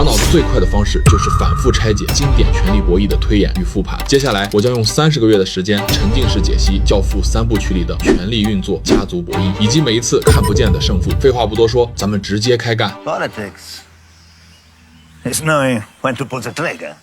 脑子最快的方式就是反复拆解经典权力博弈的推演与复盘。接下来我将用30个月的时间沉浸式解析《教父》3部曲里的权力运作、家族博弈，以及每一次看不见的胜负。废话不多说，咱们直接开干。Politics is knowing when to pull the trigger.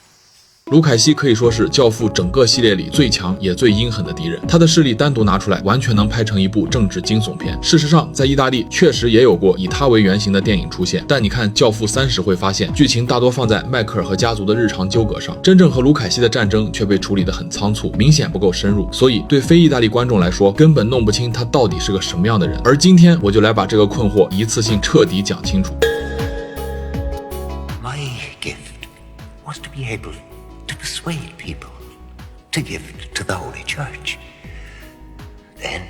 卢凯西可以说是《教父》整个系列里最强也最阴狠的敌人，他的势力单独拿出来，完全能拍成一部政治惊悚片。事实上，在意大利确实也有过以他为原型的电影出现，但你看《教父》30会发现，剧情大多放在迈克尔和家族的日常纠葛上，真正和卢凯西的战争却被处理得很仓促，明显不够深入，所以对非意大利观众来说，根本弄不清他到底是个什么样的人。而今天我就来把这个困惑一次性彻底讲清楚。My gift was to be able to persuade people to give to the Holy Church. Then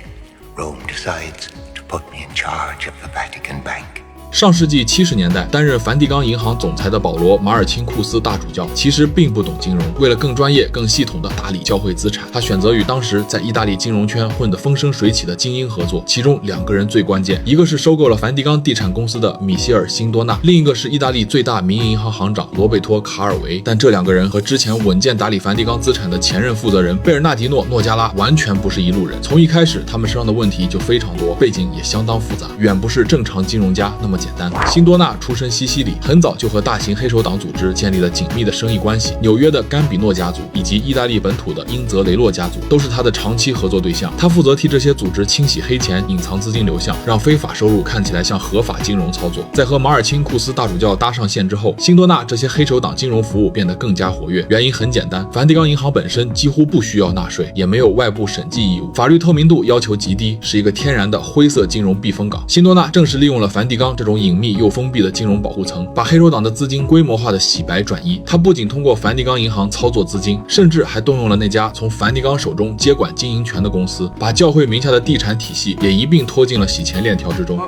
Rome decides to put me in charge of the Vatican Bank. 上世纪70年代，担任梵蒂冈银行总裁的保罗·马尔钦库斯大主教其实并不懂金融，为了更专业、更系统地打理教会资产，他选择与当时在意大利金融圈混得风生水起的精英合作。其中2个人最关键，一个是收购了梵蒂冈地产公司的米歇尔·辛多纳，另一个是意大利最大民营银行行长罗贝托·卡尔维。但这2个人和之前稳健打理梵蒂冈资产的前任负责人贝尔纳迪诺·诺加拉完全不是一路人。从一开始，他们身上的问题就非常多，背景也相当复杂，远不是正常金融家那么简单。辛多纳出身西西里，很早就和大型黑手党组织建立了紧密的生意关系。纽约的甘比诺家族以及意大利本土的英泽雷洛家族都是他的长期合作对象。他负责替这些组织清洗黑钱、隐藏资金流向，让非法收入看起来像合法金融操作。在和马尔钦库斯大主教搭上线之后，辛多纳这些黑手党金融服务变得更加活跃。原因很简单，梵蒂冈银行本身几乎不需要纳税，也没有外部审计义务，法律透明度要求极低，是一个天然的灰色金融避风港。辛多纳正是利用了梵蒂冈这种隐秘又封闭的金融保护层，把黑手党的资金规模化的洗白转移。他不仅通过梵蒂冈银行操作资金，甚至还动用了那家从梵蒂冈手中接管经营权的公司，把教会名下的地产体系也一并拖进了洗钱链条之中。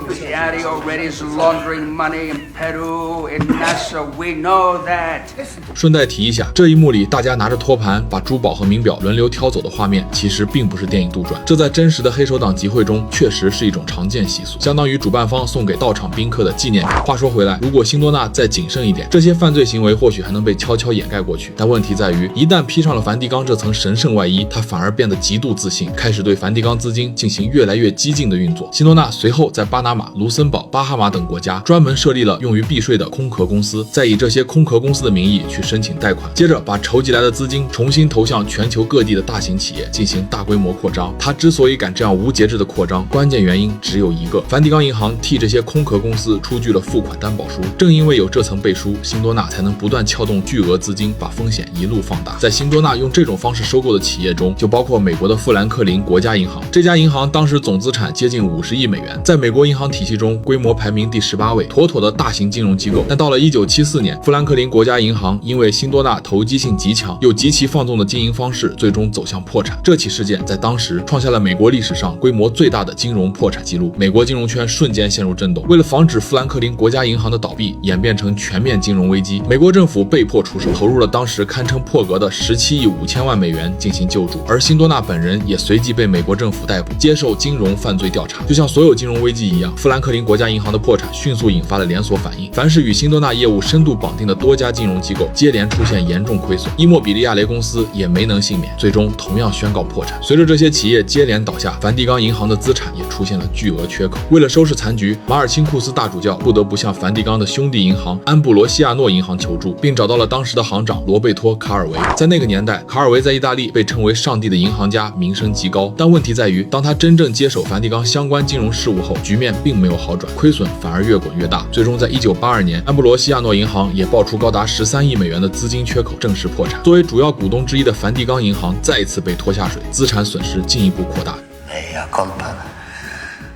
顺带提一下，这一幕里大家拿着托盘把珠宝和名表轮流挑走的画面，其实并不是电影杜撰，这在真实的黑手党集会中确实是一种常见习俗，相当于主办方送给到场宾客的纪念品。话说回来，如果辛多纳再谨慎一点，这些犯罪行为或许还能被悄悄掩盖过去。但问题在于，一旦披上了梵蒂冈这层神圣外衣，他反而变得极度自信，开始对梵蒂冈资金进行越来越激进的运作。辛多纳随后在巴拿马、卢森堡、巴哈马等国家专门设立了用于避税的空壳公司，再以这些空壳公司的名义去申请贷款，接着把筹集来的资金重新投向全球各地的大型企业进行大规模扩张。他之所以敢这样无节制的扩张，关键原因只有一个：梵蒂冈银行替这些空壳公司出具了付款担保书。正因为有这层背书，辛多纳才能不断撬动巨额资金，把风险一路放大。在辛多纳用这种方式收购的企业中，就包括美国的富兰克林国家银行。这家银行当时总资产接近50亿美元，在美国银行体系中规模排名第18位，妥妥的大型金融机构。但到了1974年，富兰克林国家银行因为辛多纳投机性极强又极其放纵的经营方式，最终走向破产。这起事件在当时创下了美国历史上规模最大的金融破产记录，美国金融圈瞬间陷入震动。为了防止富兰克林国家银行的倒闭演变成全面金融危机，美国政府被迫出手，投入了当时堪称破格的17亿5千万美元进行救助，而辛多纳本人也随即被美国政府逮捕，接受金融犯罪调查。就像所有金融危机一样，富兰克林国家银行的破产迅速引发了连锁反应，凡是与辛多纳业务深度绑定的多家金融机构接连出现严重亏损，伊莫比利亚雷公司也没能幸免，最终同样宣告破产。随着这些企业接连倒下，梵蒂冈银行的资产也出现了巨额缺口。为了收拾残局，马尔钦库斯大主教不得不向梵蒂冈的兄弟银行安布罗西亚诺银行求助，并找到了当时的行长罗贝托·卡尔维。在那个年代，卡尔维在意大利被称为上帝的银行家，名声极高。但问题在于，当他真正接手梵蒂冈相关金融事务后，局面并没有好转，亏损反而越滚越大。最终在1982年，安布罗西亚诺银行也爆出高达13亿美元的资金缺口，正式破产。作为主要股东之一的梵蒂冈银行再一次被拖下水，资产损失进一步扩大。Mea culpa.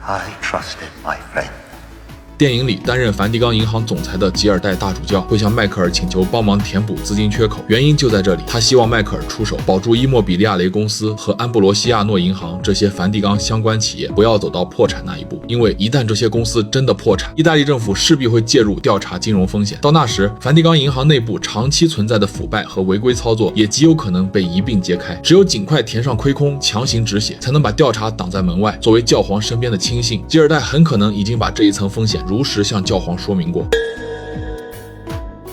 I trusted my friend. 电影里担任梵蒂冈银行总裁的吉尔代大主教会向迈克尔请求帮忙填补资金缺口，原因就在这里，他希望迈克尔出手保住伊莫比利亚雷公司和安布罗西亚诺银行这些梵蒂冈相关企业不要走到破产那一步，因为一旦这些公司真的破产，意大利政府势必会介入调查金融风险，到那时梵蒂冈银行内部长期存在的腐败和违规操作也极有可能被一并揭开。只有尽快填上亏空，强行止血，才能把调查挡在门外。作为教皇身边的亲信，吉尔代很可能已经把这一层风险如实向教皇说明过。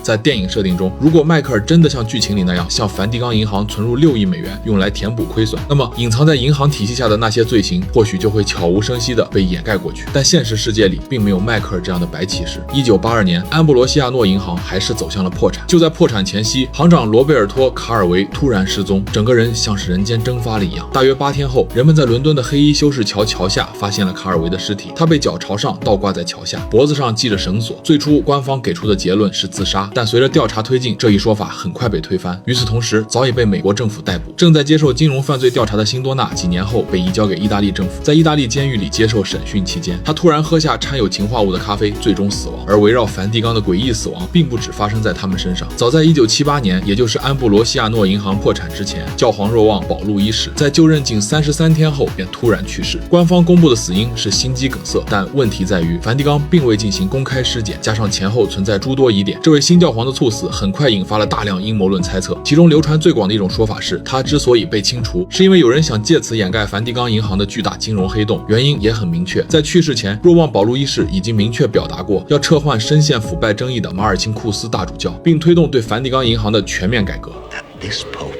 在电影设定中，如果迈克尔真的像剧情里那样向梵蒂冈银行存入6亿美元，用来填补亏损，那么隐藏在银行体系下的那些罪行，或许就会悄无声息地被掩盖过去。但现实世界里并没有迈克尔这样的白骑士。1982年，安布罗西亚诺银行还是走向了破产。就在破产前夕，行长罗贝尔托·卡尔维突然失踪，整个人像是人间蒸发了一样。大约8天后，人们在伦敦的黑衣修士桥下发现了卡尔维的尸体，他被脚朝上倒挂在桥下，脖子上系着绳索。最初官方给出的结论是自杀，但随着调查推进，这一说法很快被推翻。与此同时，早已被美国政府逮捕，正在接受金融犯罪调查的辛多纳，几年后被移交给意大利政府，在意大利监狱里接受审讯期间，他突然喝下掺有氰化物的咖啡，最终死亡。而围绕梵蒂冈的诡异死亡，并不只发生在他们身上。早在1978年，也就是安布罗西亚诺银行破产之前，教皇若望保禄一世在就任仅33天后便突然去世。官方公布的死因是心肌梗塞，但问题在于梵蒂冈并未进行公开尸检，加上前后存在诸多疑点，这位新教皇的猝死很快引发了大量阴谋论猜测。其中流传最广的一种说法是，他之所以被清除，是因为有人想借此掩盖梵蒂冈银行的巨大金融黑洞。原因也很明确，在去世前，若望保禄一世已经明确表达过要撤换深陷腐败争议的马尔钦库斯大主教，并推动对梵蒂冈银行的全面改革。This Pope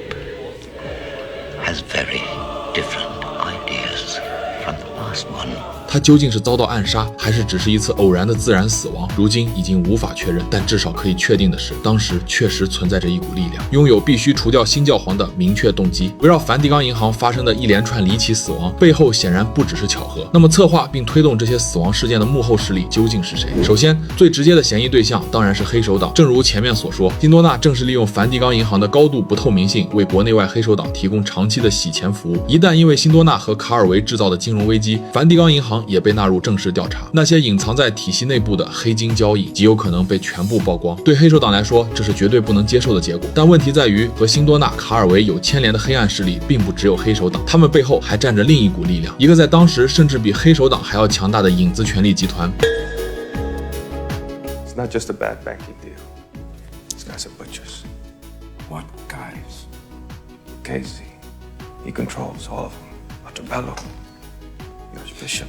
has very different ideas from the last one. 他究竟是遭到暗杀，还是只是一次偶然的自然死亡，如今已经无法确认。但至少可以确定的是，当时确实存在着一股力量，拥有必须除掉新教皇的明确动机。围绕梵蒂冈银行发生的一连串离奇死亡，背后显然不只是巧合。那么策划并推动这些死亡事件的幕后势力究竟是谁？首先，最直接的嫌疑对象当然是黑手党。正如前面所说，辛多纳正是利用梵蒂冈银行的高度不透明性，为国内外黑手党提供长期的洗钱服务。一旦因为辛多纳和卡尔维制造的金融危机，梵蒂冈银行也被纳入正式调查，那些隐藏在体系内部的黑金交易极有可能被全部曝光。对黑手党来说，这是绝对不能接受的结果。但问题在于，和辛多纳、卡尔维有牵连的黑暗势力并不只有黑手党，他们背后还站着另一股力量，一个在当时甚至比黑手党还要强大的影子权力集团。It's not just a bad banking deal. These guys are butchers. What guys? Casey, he controls all of them. Ottobello, the Archbishop.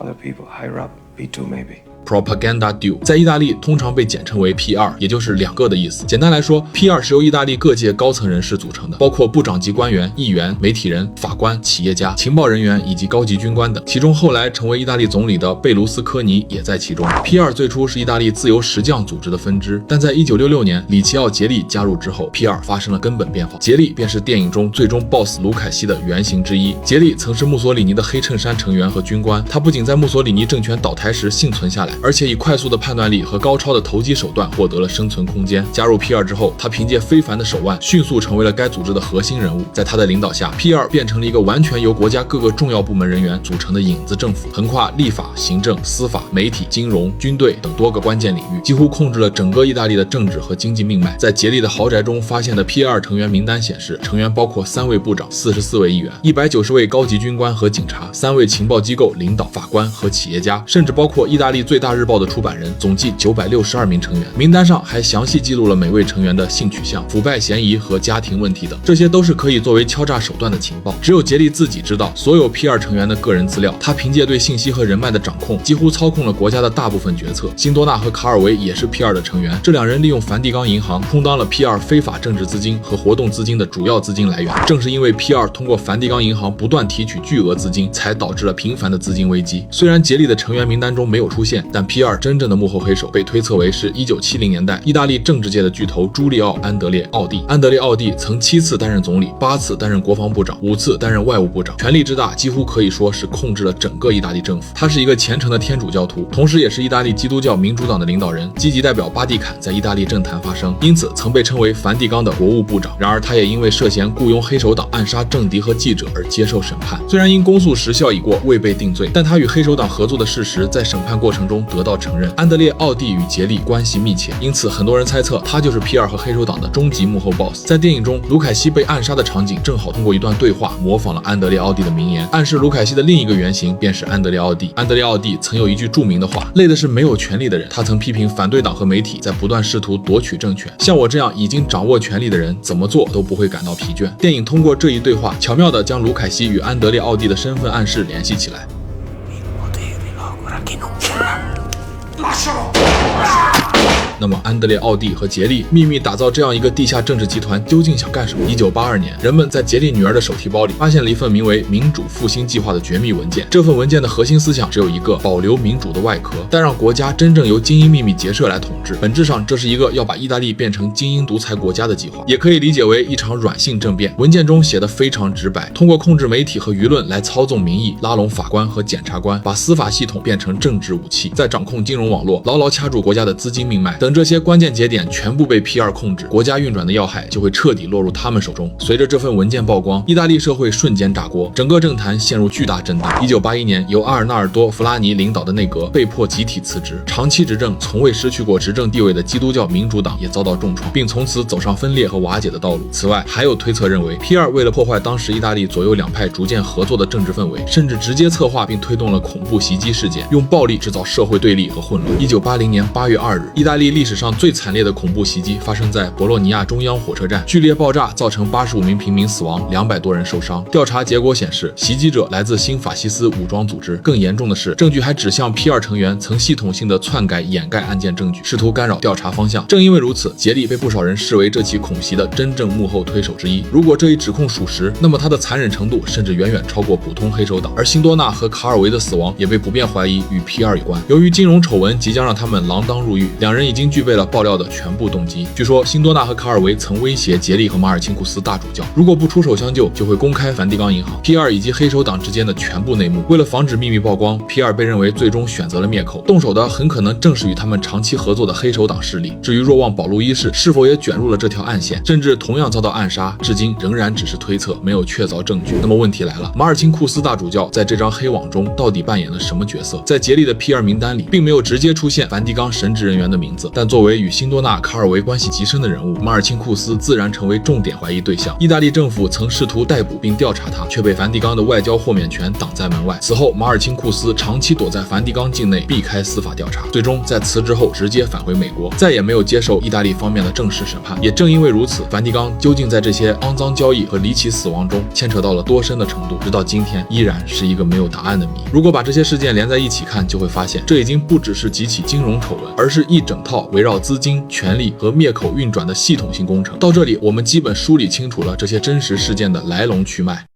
Other people higher up, B2 maybe.Propaganda Duo 在意大利通常被简称为 P2， 也就是两个的意思。简单来说， P2 是由意大利各界高层人士组成的，包括部长级官员、议员、媒体人、法官、企业家、情报人员以及高级军官等。其中后来成为意大利总理的贝卢斯科尼也在其中。P2 最初是意大利自由石匠组织的分支，但在1966年里奇奥·杰利加入之后， P2 发生了根本变化。杰利便是电影中最终 BOSS 卢凯西的原型之一。杰利曾是墨索里尼的黑衬衫成员和军官，他不仅在墨索里尼政权倒台时幸存下来，而且以快速的判断力和高超的投机手段获得了生存空间。加入 P2 之后，他凭借非凡的手腕，迅速成为了该组织的核心人物。在他的领导下， P2 变成了一个完全由国家各个重要部门人员组成的影子政府，横跨立法、行政、司法、媒体、金融、军队等多个关键领域，几乎控制了整个意大利的政治和经济命脉。在杰利的豪宅中发现的 P2 成员名单显示，成员包括3位部长、44位议员、190位高级军官和警察、3位情报机构领导、法官和企业家，甚至包括意大利最大日报的出版人，总计962名成员。名单上还详细记录了每位成员的性取向、腐败嫌疑和家庭问题等，这些都是可以作为敲诈手段的情报。只有杰利自己知道所有 P2 成员的个人资料，他凭借对信息和人脉的掌控，几乎操控了国家的大部分决策。辛多纳和卡尔维也是 P2 的成员，这两人利用梵蒂冈银行充当了 P2 非法政治资金和活动资金的主要资金来源。正是因为 P2 通过梵蒂冈银行不断提取巨额资金，才导致了频繁的资金危机。虽然杰利的成员名单中没有出现，但 P2 真正的幕后黑手被推测为是1970年代意大利政治界的巨头朱利奥·安德烈·奥蒂。安德烈·奥蒂曾7次担任总理，8次担任国防部长，5次担任外务部长，权力之大几乎可以说是控制了整个意大利政府。他是一个虔诚的天主教徒，同时也是意大利基督教民主党的领导人，积极代表巴蒂坎在意大利政坛发声，因此曾被称为梵蒂冈的国务部长。然而他也因为涉嫌雇佣黑手党暗杀政敌和记者而接受审判，虽然因公诉时效已过未被定罪，但他与黑手党合作的事实在审判过程中得到承认。安德烈·奥蒂与杰利关系密切，因此很多人猜测他就是 P2 和黑手党的终极幕后 BOSS。 在电影中，卢凯西被暗杀的场景正好通过一段对话模仿了安德烈·奥蒂的名言，暗示卢凯西的另一个原型便是安德烈·奥蒂。安德烈·奥蒂曾有一句著名的话，累的是没有权力的人。他曾批评反对党和媒体在不断试图夺取政权，像我这样已经掌握权力的人怎么做都不会感到疲倦。电影通过这一对话巧妙地将卢凯西与安德烈·奥蒂的身份暗示联系起来。Lascialo! 那么安德烈·奥蒂和杰利秘密打造这样一个地下政治集团究竟想干什么？1982年，人们在杰利女儿的手提包里发现了一份名为民主复兴计划的绝密文件。这份文件的核心思想只有一个：保留民主的外壳，但让国家真正由精英秘密结社来统治。本质上，这是一个要把意大利变成精英独裁国家的计划，也可以理解为一场软性政变。文件中写得非常直白，通过控制媒体和舆论来操纵民意，拉拢法官和检察官，把司法系统变成政治武器，再掌控金融网络，牢牢掐住国家的资金命脉。等这些关键节点全部被 P2 控制，国家运转的要害就会彻底落入他们手中。随着这份文件曝光，意大利社会瞬间炸锅，整个政坛陷入巨大震荡。1981年，由阿尔纳尔多·弗拉尼领导的内阁被迫集体辞职，长期执政、从未失去过执政地位的基督教民主党也遭到重创，并从此走上分裂和瓦解的道路。此外，还有推测认为 P2 为了破坏当时意大利左右两派逐渐合作的政治氛围，甚至直接策划并推动了恐怖袭击事件，用暴力制造社会对立和混乱。1980年8月2日，意大利历史上最惨烈的恐怖袭击发生在博洛尼亚中央火车站，剧烈爆炸造成85名平民死亡，200多人受伤。调查结果显示，袭击者来自新法西斯武装组织。更严重的是，证据还指向 P2 成员曾系统性的篡改、掩盖案件证据，试图干扰调查方向。正因为如此，杰利被不少人视为这起恐袭的真正幕后推手之一。如果这一指控属实，那么他的残忍程度甚至远远超过普通黑手党。而辛多纳和卡尔维的死亡也被普遍怀疑与 P2 有关。由于金融丑闻即将让他们锒铛入狱，两人已经具备了爆料的全部动机。据说辛多纳和卡尔维曾威胁杰利和马尔钦库斯大主教，如果不出手相救，就会公开梵蒂冈银行、P2 以及黑手党之间的全部内幕。为了防止秘密曝光， P2 被认为最终选择了灭口，动手的很可能正是与他们长期合作的黑手党势力。至于若望保禄一世是否也卷入了这条暗线，甚至同样遭到暗杀，至今仍然只是推测，没有确凿证据。那么问题来了，马尔钦库斯大主教在这张黑网中到底扮演了什么角色？在杰利的 P2 名单里，并没有直接出现梵蒂冈神职人员的名字，但作为与辛多纳、卡尔维关系极深的人物，马尔钦库斯自然成为重点怀疑对象。意大利政府曾试图逮捕并调查他，却被梵蒂冈的外交豁免权挡在门外。此后，马尔钦库斯长期躲在梵蒂冈境内，避开司法调查，最终在辞职后直接返回美国，再也没有接受意大利方面的正式审判。也正因为如此，梵蒂冈究竟在这些肮脏交易和离奇死亡中牵扯到了多深的程度，直到今天依然是一个没有答案的谜。如果把这些事件连在一起看，就会发现这已经不只是几起金融丑闻，而是一整套围绕资金、权力和灭口运转的系统性工程。到这里，我们基本梳理清楚了这些真实事件的来龙去脉。